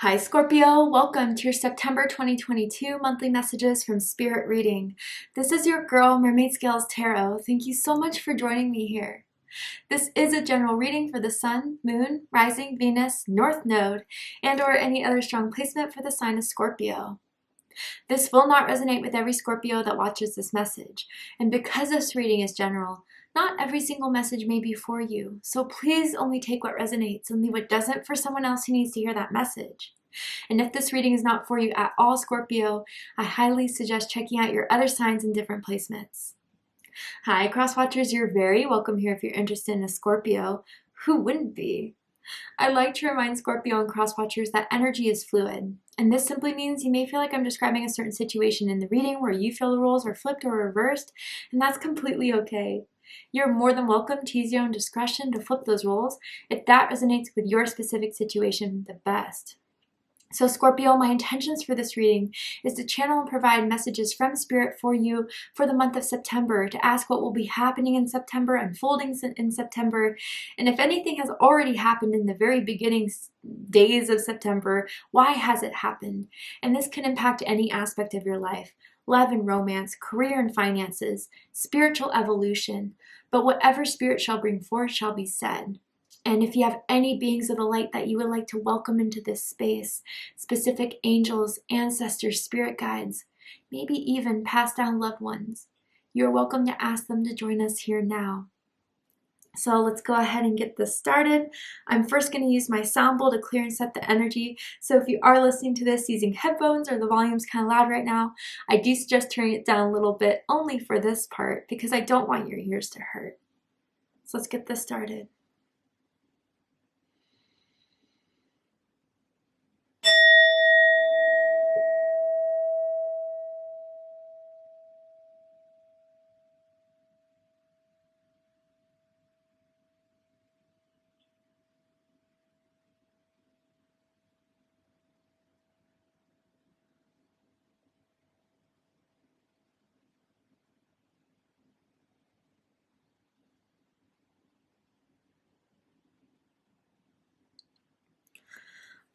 Hi Scorpio, welcome to your September 2022 monthly messages from Spirit Reading. This is your girl Mermaid Scales Tarot. Thank you so much for joining me here. This is a general reading for the Sun, Moon, Rising, Venus, North Node, and or any other strong placement for the sign of Scorpio. This will not resonate with every Scorpio that watches this message, and because this reading is general, not every single message may be for you, so please only take what resonates and leave what doesn't for someone else who needs to hear that message. And if this reading is not for you at all, Scorpio, I highly suggest checking out your other signs in different placements. Hi, Crosswatchers, you're very welcome here if you're interested in a Scorpio. Who wouldn't be? I like to remind Scorpio and Crosswatchers that energy is fluid, and this simply means you may feel like I'm describing a certain situation in the reading where you feel the roles are flipped or reversed, and that's completely okay. You're more than welcome to use your own discretion to flip those roles if that resonates with your specific situation the best. So Scorpio, my intentions for this reading is to channel and provide messages from Spirit for you for the month of September, to ask what will be happening in September, unfolding in September, and if anything has already happened in the very beginning days of September, why has it happened? And this can impact any aspect of your life: love and romance, career and finances, spiritual evolution, but whatever Spirit shall bring forth shall be said. And if you have any beings of the light that you would like to welcome into this space, specific angels, ancestors, spirit guides, maybe even passed down loved ones, you're welcome to ask them to join us here now. So let's go ahead and get this started. I'm first going to use my sound bowl to clear and set the energy. So if you are listening to this using headphones or the volume's kind of loud right now, I do suggest turning it down a little bit, only for this part, because I don't want your ears to hurt. So let's get this started.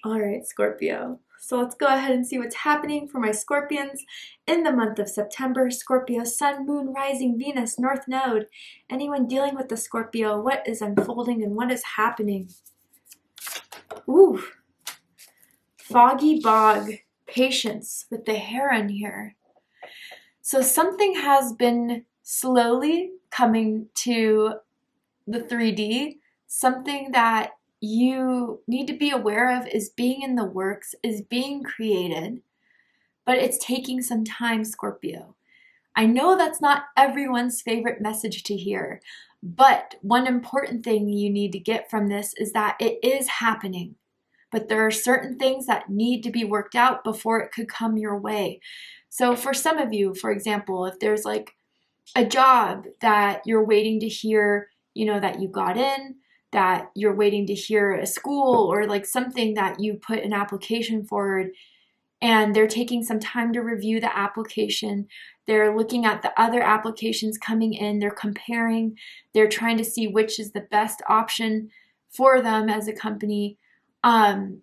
All right, Scorpio. So let's go ahead and see what's happening for my Scorpions in the month of September. Scorpio, Sun, Moon, Rising, Venus, North Node. Anyone dealing with the Scorpio, what is unfolding and what is happening? Ooh, foggy bog, patience with the heron here. So something has been slowly coming to the 3D, something that you need to be aware of is being in the works, is being created, but it's taking some time, Scorpio. I know that's not everyone's favorite message to hear, but one important thing you need to get from this is that it is happening, but there are certain things that need to be worked out before it could come your way. So for some of you, for example, if there's like a job that you're waiting to hear, that you got in, that you're waiting to hear a school, or like something that you put an application forward and they're taking some time to review the application. They're looking at the other applications coming in, they're comparing, they're trying to see which is the best option for them as a company. And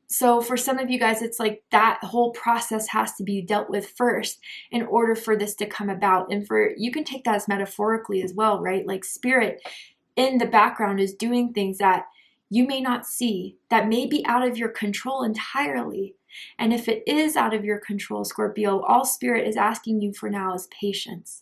so for some of you guys, it's like that whole process has to be dealt with first in order for this to come about. And you can take that as metaphorically as well, right? Like Spirit in the background is doing things that you may not see, that may be out of your control entirely. And if it is out of your control, Scorpio, all Spirit is asking you for now is patience.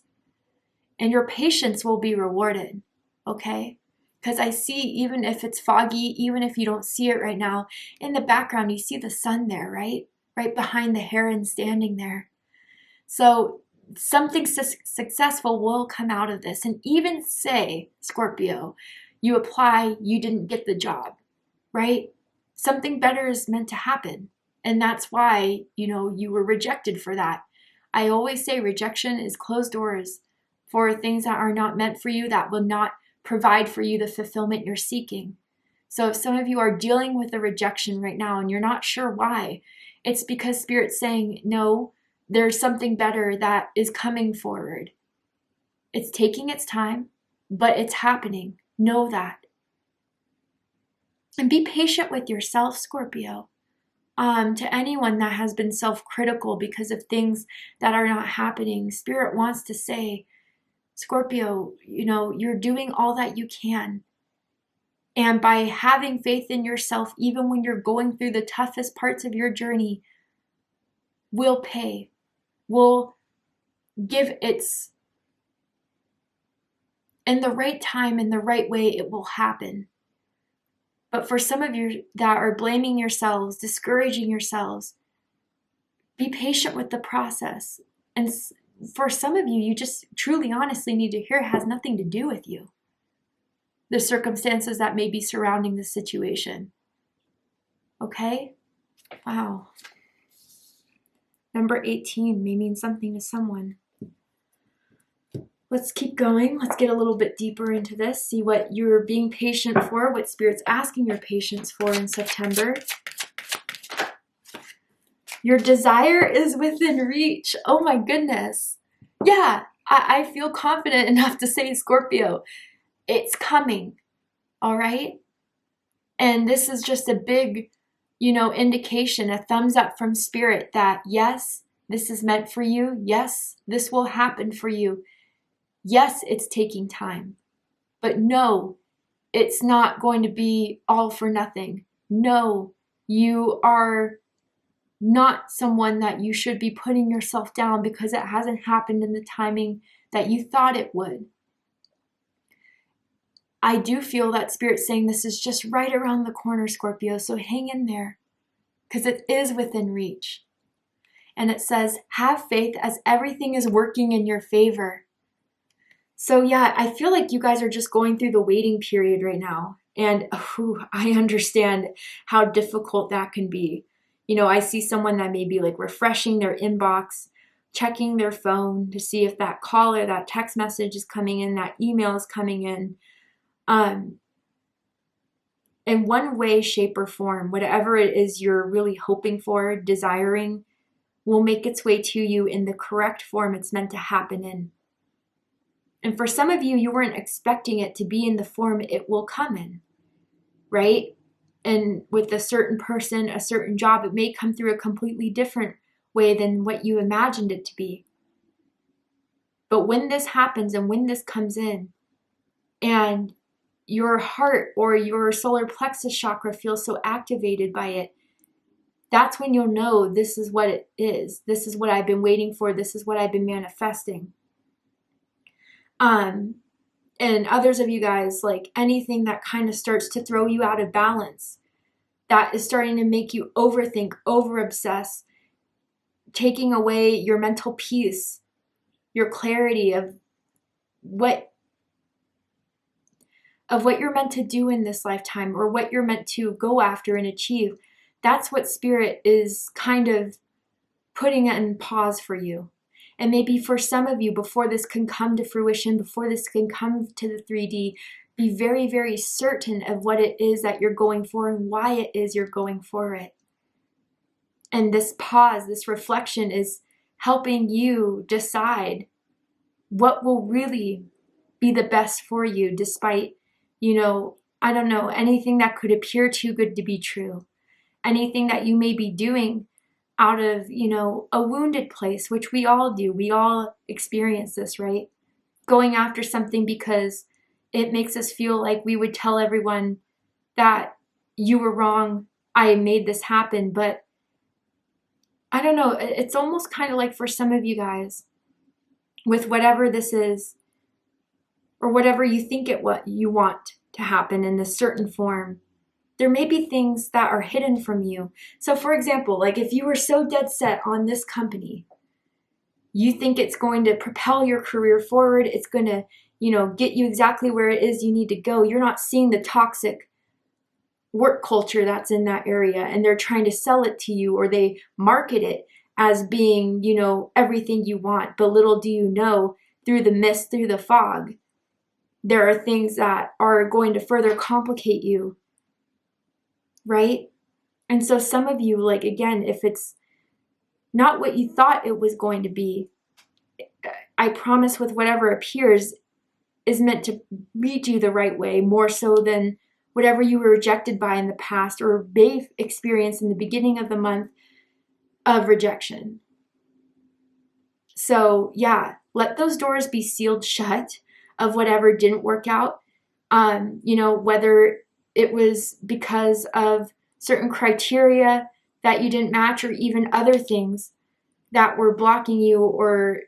And your patience will be rewarded, okay? Because I see, even if it's foggy, even if you don't see it right now, in the background you see the sun there, right? Right behind the heron standing there. So something successful will come out of this. And even say, Scorpio, you apply, you didn't get the job, right? Something better is meant to happen. And that's why, you were rejected for that. I always say rejection is closed doors for things that are not meant for you, that will not provide for you the fulfillment you're seeking. So if some of you are dealing with a rejection right now and you're not sure why, it's because Spirit's saying, no, there's something better that is coming forward. It's taking its time, but it's happening. Know that. And be patient with yourself, Scorpio. To anyone that has been self-critical because of things that are not happening, Spirit wants to say, Scorpio, you're doing all that you can. And by having faith in yourself, even when you're going through the toughest parts of your journey, will pay, will give its, in the right time, in the right way, it will happen. But for some of you that are blaming yourselves, discouraging yourselves, be patient with the process. And for some of you, you just truly, honestly need to hear it has nothing to do with you. The circumstances that may be surrounding the situation. Okay? Wow. Number 18 may mean something to someone. Let's keep going. Let's get a little bit deeper into this. See what you're being patient for, what Spirit's asking your patience for in September. Your desire is within reach. Oh my goodness. Yeah, I feel confident enough to say, Scorpio, it's coming. All right? And this is just a big, indication, a thumbs up from Spirit that yes, this is meant for you. Yes, this will happen for you. Yes, it's taking time. But no, it's not going to be all for nothing. No, you are not someone that you should be putting yourself down because it hasn't happened in the timing that you thought it would. I do feel that Spirit's saying this is just right around the corner, Scorpio, so hang in there because it is within reach. And it says, have faith as everything is working in your favor. So yeah, I feel like you guys are just going through the waiting period right now. And I understand how difficult that can be. I see someone that may be like refreshing their inbox, checking their phone to see if that call or that text message is coming in, that email is coming in. In one way, shape, or form, whatever it is you're really hoping for, desiring, will make its way to you in the correct form it's meant to happen in. And for some of you, you weren't expecting it to be in the form it will come in, right? And with a certain person, a certain job, it may come through a completely different way than what you imagined it to be. But when this happens and when this comes in, and your heart or your solar plexus chakra feels so activated by it, that's when you'll know this is what it is. This is what I've been waiting for. This is what I've been manifesting. And others of you guys, like anything that kind of starts to throw you out of balance, that is starting to make you overthink, over-obsess, taking away your mental peace, your clarity of what you're meant to do in this lifetime or what you're meant to go after and achieve. That's what Spirit is kind of putting it in pause for you. And maybe for some of you, before this can come to fruition, before this can come to the 3D, be very, very certain of what it is that you're going for and why it is you're going for it. And this pause, this reflection is helping you decide what will really be the best for you despite, I don't know, anything that could appear too good to be true. Anything that you may be doing out of, a wounded place, which we all do. We all experience this, right? Going after something because it makes us feel like we would tell everyone that you were wrong, I made this happen. But I don't know, it's almost kind of like for some of you guys, with whatever this is, or whatever you think what you want to happen in this certain form, there may be things that are hidden from you. So for example, like if you were so dead set on this company, you think it's going to propel your career forward, it's going to, get you exactly where it is you need to go. You're not seeing the toxic work culture that's in that area, and they're trying to sell it to you, or they market it as being, everything you want. But little do you know, through the mist, through the fog, there are things that are going to further complicate you. Right? And so some of you, like, again, if it's not what you thought it was going to be, I promise with whatever appears is meant to lead you the right way, more so than whatever you were rejected by in the past or may have experienced in the beginning of the month of rejection. So yeah, let those doors be sealed shut of whatever didn't work out. You know, whether it was because of certain criteria that you didn't match, or even other things that were blocking you, or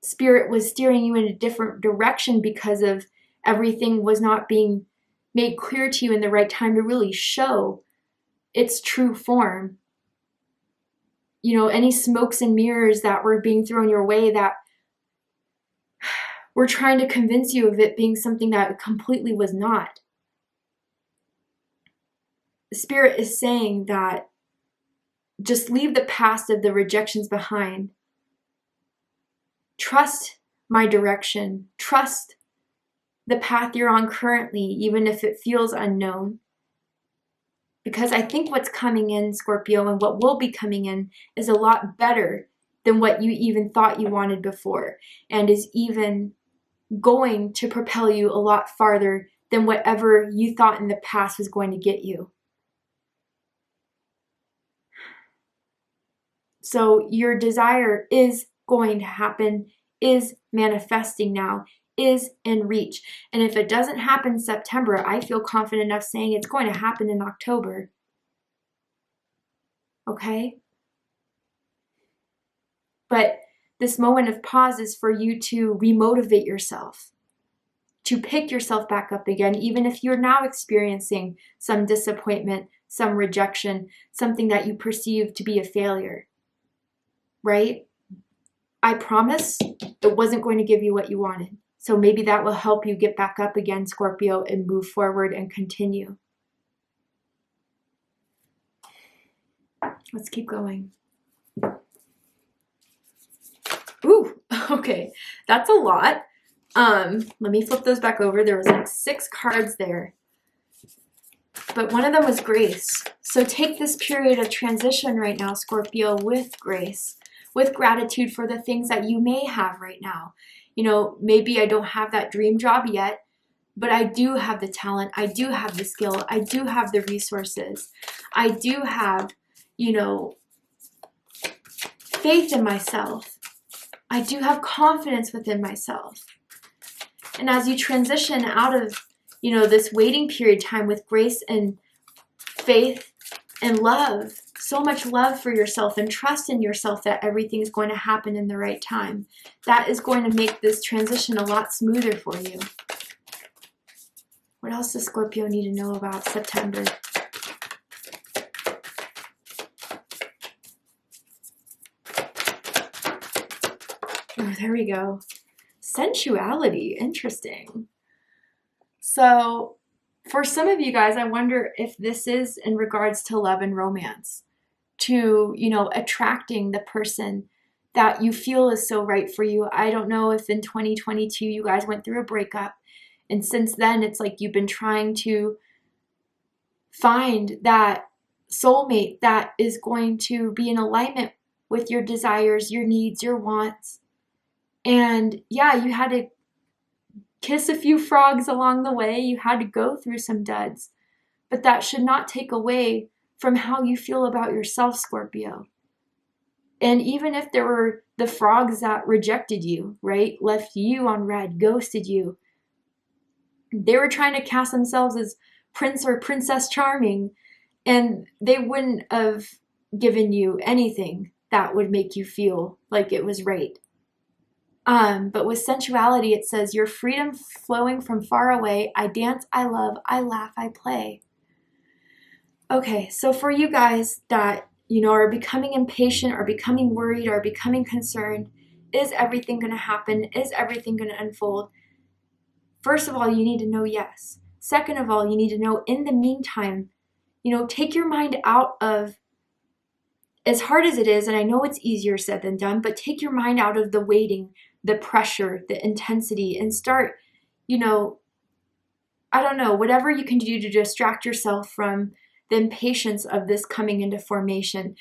spirit was steering you in a different direction because of everything was not being made clear to you in the right time to really show its true form. You know, any smokes and mirrors that were being thrown your way that were trying to convince you of it being something that it completely was not. Spirit is saying that just leave the past of the rejections behind. Trust my direction. Trust the path you're on currently, even if it feels unknown. Because I think what's coming in, Scorpio, and what will be coming in is a lot better than what you even thought you wanted before, and is even going to propel you a lot farther than whatever you thought in the past was going to get you. So your desire is going to happen, is manifesting now, is in reach. And if it doesn't happen in September, I feel confident enough saying it's going to happen in October. Okay? But this moment of pause is for you to remotivate yourself, to pick yourself back up again, even if you're now experiencing some disappointment, some rejection, something that you perceive to be a failure, right? I promise it wasn't going to give you what you wanted. So maybe that will help you get back up again, Scorpio, and move forward and continue. Let's keep going. Ooh, okay, that's a lot. Let me flip those back over. There was like 6 cards there, but one of them was grace. So take this period of transition right now, Scorpio, with grace, with gratitude for the things that you may have right now. You know, maybe I don't have that dream job yet, but I do have the talent. I do have the skill. I do have the resources. I do have, you know, faith in myself. I do have confidence within myself. And as you transition out of, you know, this waiting period time with grace and faith and love, so much love for yourself and trust in yourself that everything is going to happen in the right time. That is going to make this transition a lot smoother for you. What else does Scorpio need to know about September? Oh, there we go. Sensuality, interesting. So for some of you guys, I wonder if this is in regards to love and romance, to, you know, attracting the person that you feel is so right for you. I don't know if in 2022 you guys went through a breakup, and since then it's like you've been trying to find that soulmate that is going to be in alignment with your desires, your needs, your wants. And yeah, you had to kiss a few frogs along the way. You had to go through some duds. But that should not take away from how you feel about yourself, Scorpio. And even if there were the frogs that rejected you, right? Left you on red, ghosted you. They were trying to cast themselves as Prince or Princess Charming. And they wouldn't have given you anything that would make you feel like it was right. But with sensuality, it says, your freedom flowing from far away. I dance, I love, I laugh, I play. Okay, so for you guys that, you know, are becoming impatient or becoming worried or becoming concerned, is everything going to happen? Is everything going to unfold? First of all, you need to know yes. Second of all, you need to know in the meantime, you know, take your mind out of, as hard as it is, and I know it's easier said than done, but take your mind out of the waiting, the pressure, the intensity, and start, you know, I don't know, whatever you can do to distract yourself from the impatience of this coming into formation.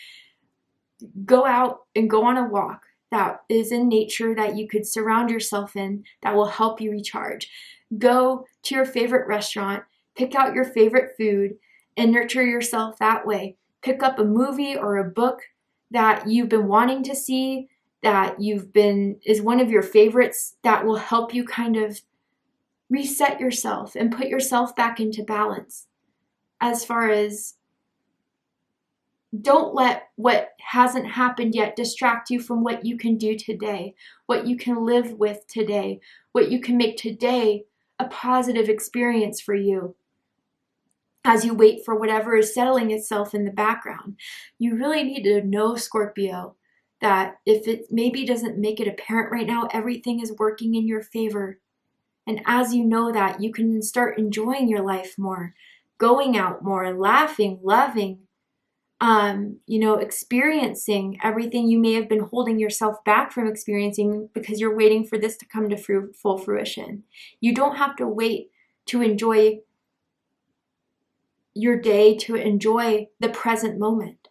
Go out and go on a walk that is in nature that you could surround yourself in that will help you recharge. Go to your favorite restaurant, Pick out your favorite food and nurture yourself that way. Pick up a movie or a book that you've been wanting to see, that is one of your favorites, that will help you kind of reset yourself and put yourself back into balance. As far as, don't let what hasn't happened yet distract you from what you can do today, what you can live with today, what you can make today a positive experience for you. As you wait for whatever is settling itself in the background, you really need to know, Scorpio, that if it maybe doesn't make it apparent right now, everything is working in your favor. And as you know that, you can start enjoying your life more, going out more, laughing, loving, experiencing everything you may have been holding yourself back from experiencing because you're waiting for this to come to full fruition. You don't have to wait to enjoy your day, to enjoy the present moment.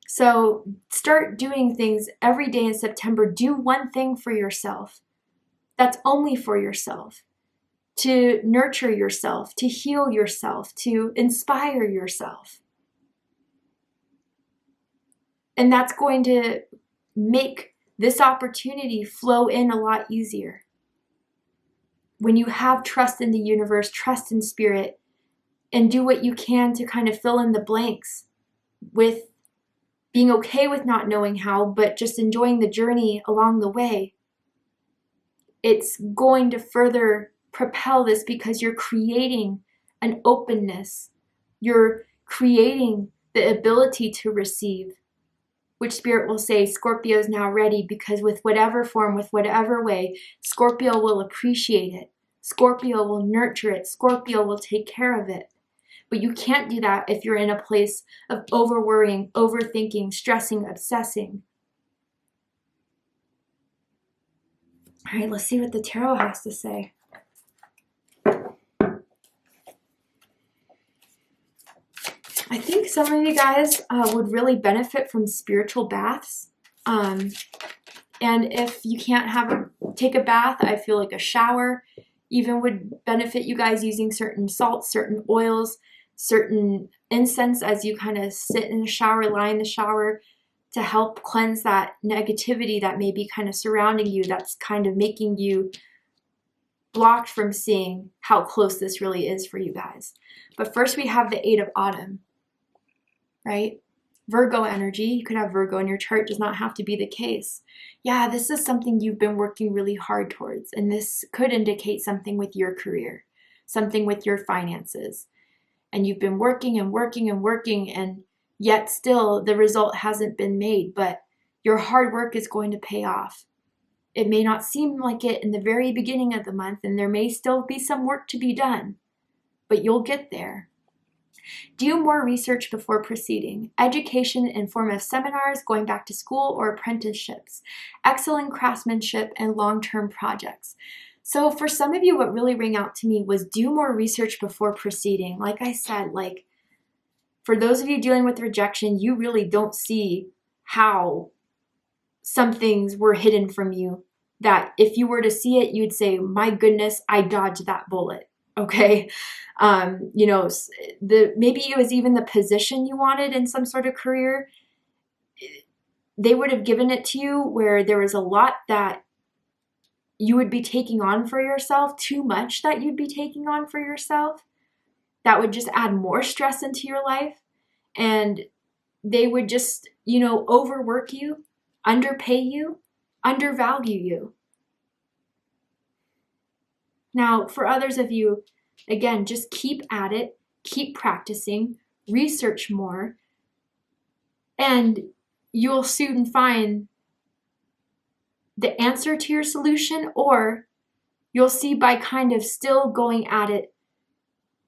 So start doing things every day in September. Do one thing for yourself that's only for yourself, to nurture yourself, to heal yourself, to inspire yourself. And that's going to make this opportunity flow in a lot easier. When you have trust in the universe, trust in spirit, and do what you can to kind of fill in the blanks with being okay with not knowing how, but just enjoying the journey along the way, it's going to further propel this because you're creating an openness. You're creating the ability to receive, which Spirit will say Scorpio is now ready, because with whatever form, with whatever way, Scorpio will appreciate it. Scorpio will nurture it. Scorpio will take care of it. But you can't do that if you're in a place of over-worrying, overthinking, stressing, obsessing. All right, let's see what the tarot has to say. I think some of you guys would really benefit from spiritual baths. And if you can't take a bath, I feel like a shower even would benefit you guys, using certain salts, certain oils, certain incense as you kind of sit in the shower, lie in the shower, to help cleanse that negativity that may be kind of surrounding you, that's kind of making you blocked from seeing how close this really is for you guys. But first we have the 8 of Autumn, right? Virgo energy. You could have Virgo in your chart, does not have to be the case. Yeah, this is something you've been working really hard towards, and this could indicate something with your career, something with your finances. And you've been working and working and working, and yet still the result hasn't been made, but your hard work is going to pay off. It may not seem like it in the very beginning of the month, and there may still be some work to be done, but you'll get there. Do more research before proceeding. Education in form of seminars, going back to school, or apprenticeships. Excellent craftsmanship and long-term projects. So for some of you, what really rang out to me was do more research before proceeding. Like I said, for those of you dealing with rejection, you really don't see how some things were hidden from you, that if you were to see it, you'd say, my goodness, I dodged that bullet. Okay. Maybe it was even the position you wanted in some sort of career. They would have given it to you where there was a lot that you would be taking on for yourself, too much that you'd be taking on for yourself. That would just add more stress into your life. And they would just, overwork you, underpay you, undervalue you. Now, for others of you, again, just keep at it, keep practicing, research more, and you'll soon find the answer to your solution, or you'll see by kind of still going at it,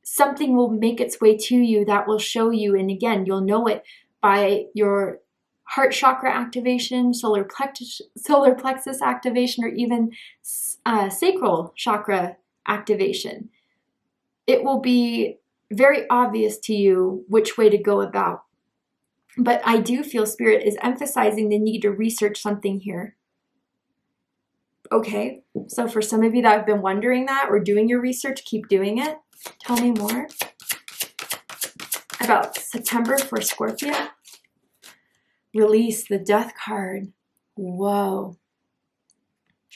something will make its way to you that will show you, and again, you'll know it by your heart chakra activation, solar plexus activation, or even sacral chakra activation. It will be very obvious to you which way to go about. But I do feel Spirit is emphasizing the need to research something here. Okay, so for some of you that have been wondering that or doing your research, keep doing it. Tell me more about September for Scorpio. Release, the Death card. Whoa.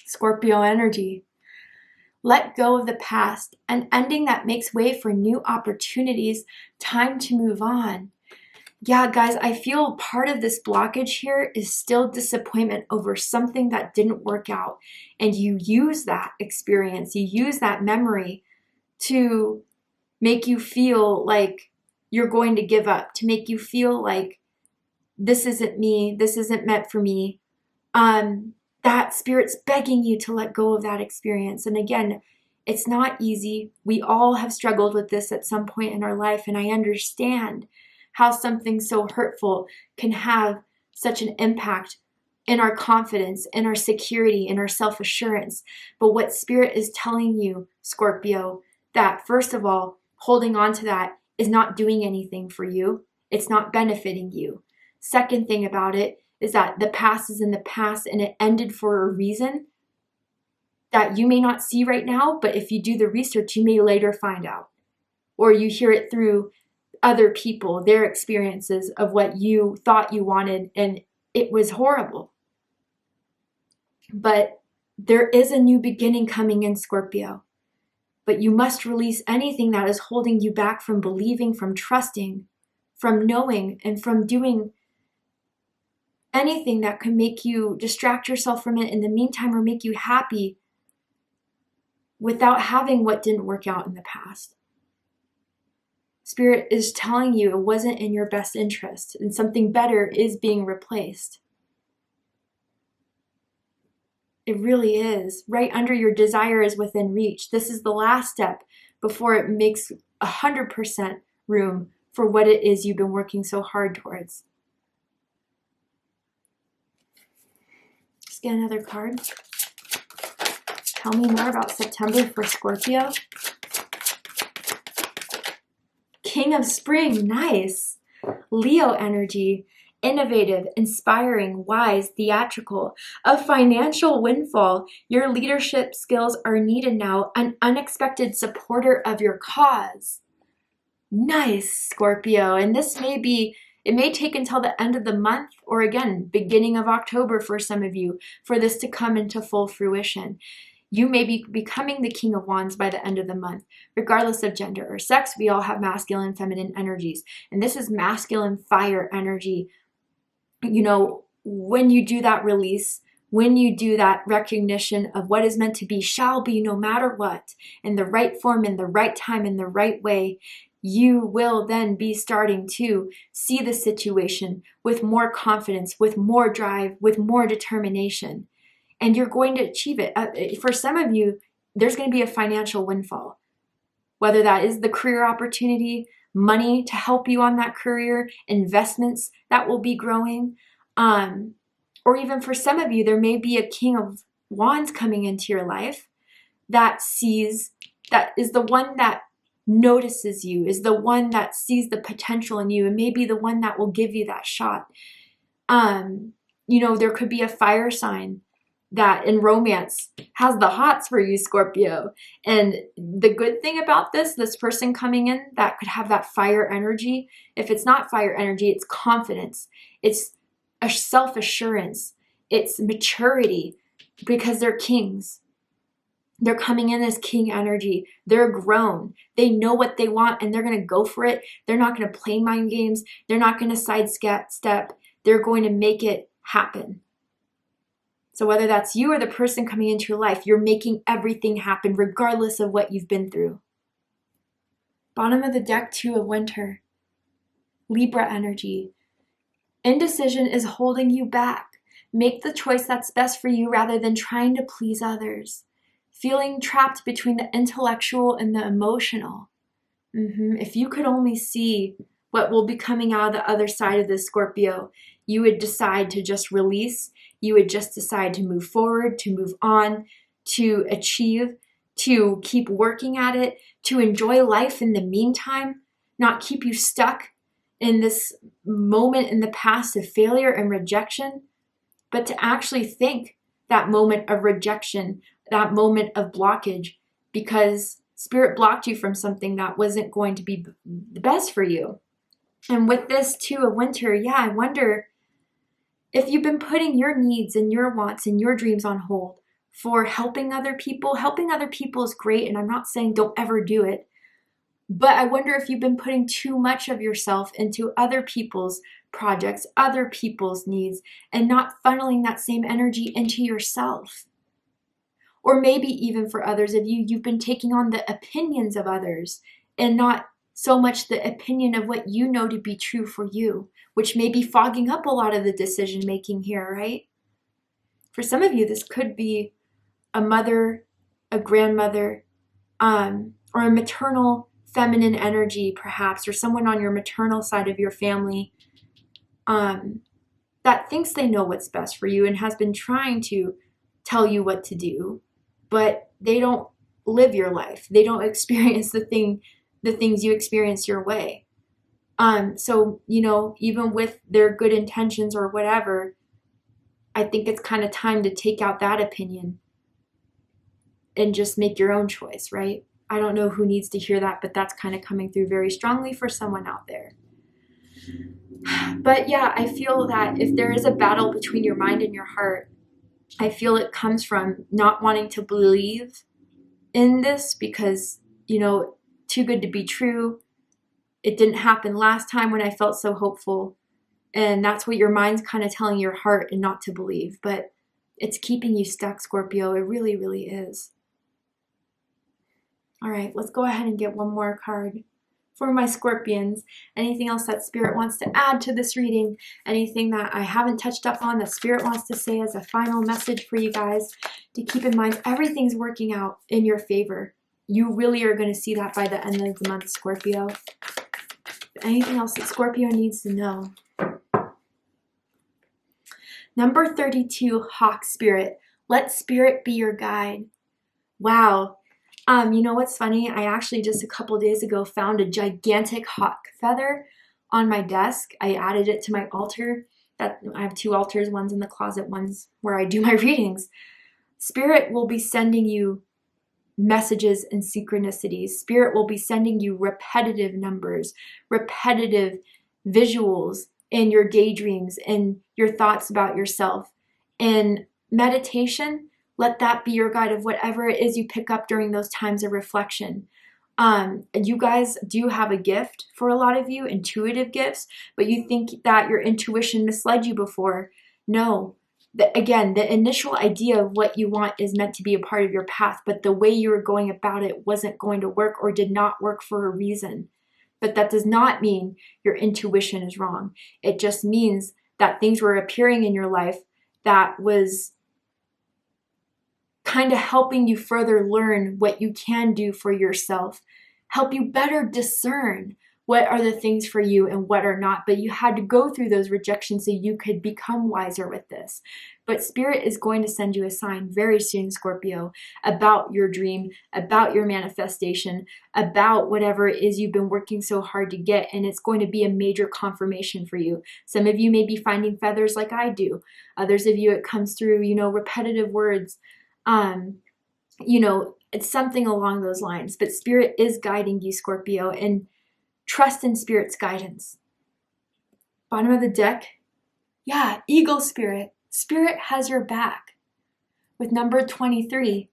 Scorpio energy. Let go of the past, an ending that makes way for new opportunities. Time to move on. Yeah, guys, I feel part of this blockage here is still disappointment over something that didn't work out. And you use that experience, you use that memory to make you feel like you're going to give up, to make you feel like this isn't me, this isn't meant for me. That spirit's begging you to let go of that experience. And again, it's not easy. We all have struggled with this at some point in our life, and I understand how something so hurtful can have such an impact in our confidence, in our security, in our self-assurance. But what Spirit is telling you, Scorpio, that first of all, holding on to that is not doing anything for you. It's not benefiting you. Second thing about it is that the past is in the past and it ended for a reason that you may not see right now, but if you do the research, you may later find out. Or you hear it through other people, their experiences of what you thought you wanted, and it was horrible. But there is a new beginning coming in, Scorpio. But you must release anything that is holding you back from believing, from trusting, from knowing, and from doing anything that can make you distract yourself from it in the meantime or make you happy without having what didn't work out in the past. Spirit is telling you it wasn't in your best interest and something better is being replaced. It really is. Right under your desire is within reach. This is the last step before it makes 100% room for what it is you've been working so hard towards. Let's get another card. Tell me more about September for Scorpio. King of Spring, nice. Leo energy, innovative, inspiring, wise, theatrical, a financial windfall. Your leadership skills are needed now, an unexpected supporter of your cause. Nice, Scorpio. And this it may take until the end of the month or again, beginning of October for some of you, for this to come into full fruition. You may be becoming the King of Wands by the end of the month. Regardless of gender or sex, we all have masculine and feminine energies. And this is masculine fire energy. You know, when you do that release, when you do that recognition of what is meant to be shall be no matter what, in the right form, in the right time, in the right way, you will then be starting to see the situation with more confidence, with more drive, with more determination. And you're going to achieve it. For some of you, there's going to be a financial windfall, whether that is the career opportunity, money to help you on that career, investments that will be growing. Or even for some of you, there may be a King of Wands coming into your life that is the one that notices you, is the one that sees the potential in you, and maybe the one that will give you that shot. There could be a fire sign that in romance has the hots for you, Scorpio. And the good thing about this person coming in that could have that fire energy, if it's not fire energy, it's confidence. It's a self-assurance. It's maturity because they're kings. They're coming in as king energy. They're grown. They know what they want and they're going to go for it. They're not going to play mind games. They're not going to sidestep. They're going to make it happen. So whether that's you or the person coming into your life, you're making everything happen regardless of what you've been through. Bottom of the deck, Two of Winter. Libra energy. Indecision is holding you back. Make the choice that's best for you rather than trying to please others. Feeling trapped between the intellectual and the emotional. If you could only see what will be coming out of the other side of this, Scorpio, you would decide to just release. You would just decide to move forward, to move on, to achieve, to keep working at it, to enjoy life in the meantime, not keep you stuck in this moment in the past of failure and rejection, but to actually think that moment of rejection, that moment of blockage, because Spirit blocked you from something that wasn't going to be the best for you. And with this too of winter, yeah, I wonder if you've been putting your needs and your wants and your dreams on hold for helping other people. Helping other people is great, and I'm not saying don't ever do it. But I wonder if you've been putting too much of yourself into other people's projects, other people's needs, and not funneling that same energy into yourself. Or maybe even for others of you, you've been taking on the opinions of others and not so much the opinion of what you know to be true for you, which may be fogging up a lot of the decision making here, right? For some of you, this could be a mother, a grandmother, or a maternal feminine energy perhaps, or someone on your maternal side of your family that thinks they know what's best for you and has been trying to tell you what to do, but they don't live your life. They don't experience the things you experience your way. So, even with their good intentions or whatever, I think it's kind of time to take out that opinion and just make your own choice, right? I don't know who needs to hear that, but that's kind of coming through very strongly for someone out there. But yeah, I feel that if there is a battle between your mind and your heart, I feel it comes from not wanting to believe in this because, too good to be true. It didn't happen last time when I felt so hopeful. And that's what your mind's kind of telling your heart and not to believe. But it's keeping you stuck, Scorpio. It really, really is. All right, let's go ahead and get one more card for my Scorpions. Anything else that Spirit wants to add to this reading? Anything that I haven't touched up on that Spirit wants to say as a final message for you guys to keep in mind? Everything's working out in your favor. You really are going to see that by the end of the month, Scorpio. Anything else that Scorpio needs to know? Number 32, Hawk Spirit. Let Spirit be your guide. Wow. You know what's funny? I actually just a couple days ago found a gigantic hawk feather on my desk. I added it to my altar. I have two altars, one's in the closet, one's where I do my readings. Spirit will be sending you messages and synchronicities. Spirit will be sending you repetitive numbers, repetitive visuals in your daydreams and your thoughts about yourself. In meditation, let that be your guide of whatever it is you pick up during those times of reflection. You guys do have a gift for a lot of you, intuitive gifts, but you think that your intuition misled you before. No. Again, the initial idea of what you want is meant to be a part of your path, but the way you were going about it wasn't going to work or did not work for a reason. But that does not mean your intuition is wrong. It just means that things were appearing in your life that was kind of helping you further learn what you can do for yourself, help you better discern what are the things for you and what are not. But you had to go through those rejections so you could become wiser with this. But Spirit is going to send you a sign very soon, Scorpio, about your dream, about your manifestation, about whatever it is you've been working so hard to get. And it's going to be a major confirmation for you. Some of you may be finding feathers like I do. Others of you, it comes through, repetitive words. It's something along those lines. But Spirit is guiding you, Scorpio, and trust in Spirit's guidance. Bottom of the deck, yeah, Eagle Spirit. Spirit has your back with number 23.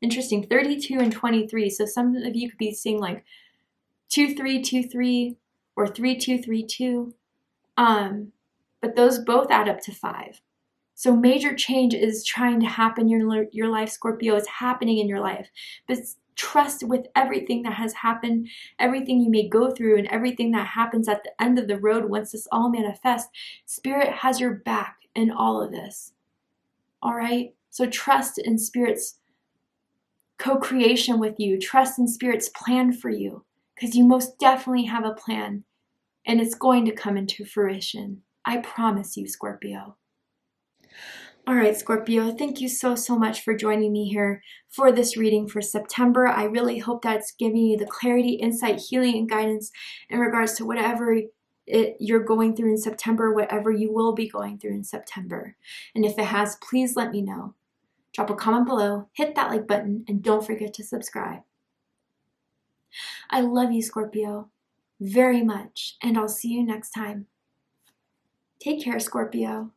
Interesting, 32 and 23. So some of you could be seeing like 2323 or 3232. But those both add up to 5. So major change is trying to happen in your life, Scorpio. It's happening in your life. But trust with everything that has happened, everything you may go through, and everything that happens at the end of the road once this all manifests. Spirit has your back in all of this. All right? So trust in Spirit's co-creation with you. Trust in Spirit's plan for you, because you most definitely have a plan, and it's going to come into fruition. I promise you, Scorpio. All right, Scorpio, thank you so much for joining me here for this reading for September. I really hope that it's giving you the clarity, insight, healing, and guidance in regards to whatever you're going through in September, whatever you will be going through in September. And if it has, please let me know. drop a comment below, hit that like button, and don't forget to subscribe. I love you, Scorpio, very much, and I'll see you next time. Take care, Scorpio.